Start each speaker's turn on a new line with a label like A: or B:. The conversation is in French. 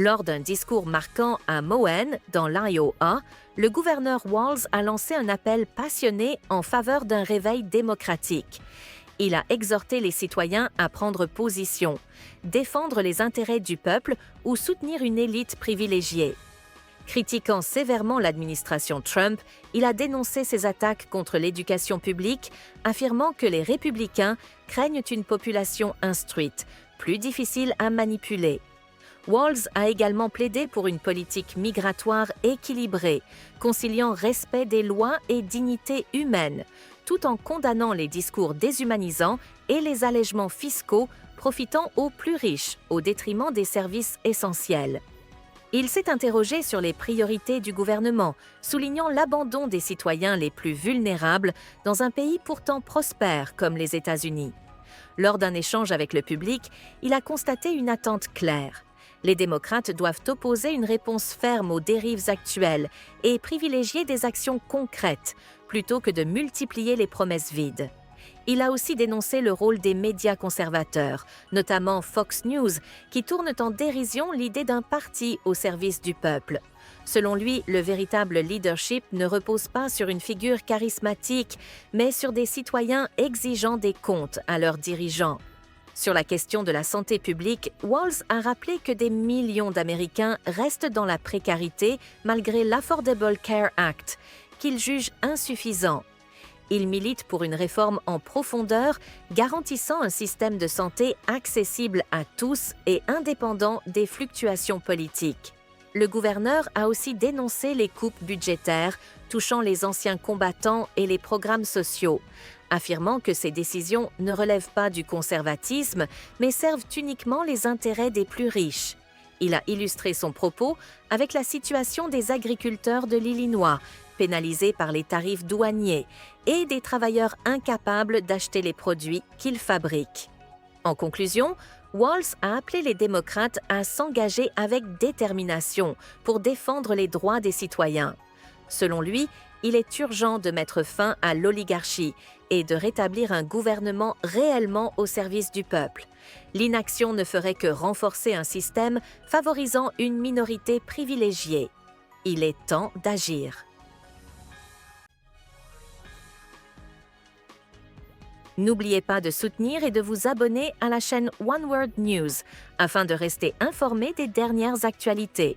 A: Lors d'un discours marquant à Moen, dans l'Iowa, le gouverneur Walz a lancé un appel passionné en faveur d'un réveil démocratique. Il a exhorté les citoyens à prendre position, défendre les intérêts du peuple ou soutenir une élite privilégiée. Critiquant sévèrement l'administration Trump, il a dénoncé ces attaques contre l'éducation publique, affirmant que les républicains craignent une population instruite, plus difficile à manipuler. Walz a également plaidé pour une politique migratoire équilibrée, conciliant respect des lois et dignité humaine, tout en condamnant les discours déshumanisants et les allègements fiscaux profitant aux plus riches au détriment des services essentiels. Il s'est interrogé sur les priorités du gouvernement, soulignant l'abandon des citoyens les plus vulnérables dans un pays pourtant prospère comme les États-Unis. Lors d'un échange avec le public, il a constaté une attente claire. Les démocrates doivent opposer une réponse ferme aux dérives actuelles et privilégier des actions concrètes, plutôt que de multiplier les promesses vides. Il a aussi dénoncé le rôle des médias conservateurs, notamment Fox News, qui tournent en dérision l'idée d'un parti au service du peuple. Selon lui, le véritable leadership ne repose pas sur une figure charismatique, mais sur des citoyens exigeant des comptes à leurs dirigeants. Sur la question de la santé publique, Walz a rappelé que des millions d'Américains restent dans la précarité malgré l'Affordable Care Act, qu'il juge insuffisant. Il milite pour une réforme en profondeur, garantissant un système de santé accessible à tous et indépendant des fluctuations politiques. Le gouverneur a aussi dénoncé les coupes budgétaires touchant les anciens combattants et les programmes sociaux, affirmant que ces décisions ne relèvent pas du conservatisme, mais servent uniquement les intérêts des plus riches. Il a illustré son propos avec la situation des agriculteurs de l'Illinois, pénalisés par les tarifs douaniers, et des travailleurs incapables d'acheter les produits qu'ils fabriquent. En conclusion, Walz a appelé les démocrates à s'engager avec détermination pour défendre les droits des citoyens. Selon lui, il est urgent de mettre fin à l'oligarchie et de rétablir un gouvernement réellement au service du peuple. L'inaction ne ferait que renforcer un système favorisant une minorité privilégiée. Il est temps d'agir. N'oubliez pas de soutenir et de vous abonner à la chaîne One World News afin de rester informé des dernières actualités.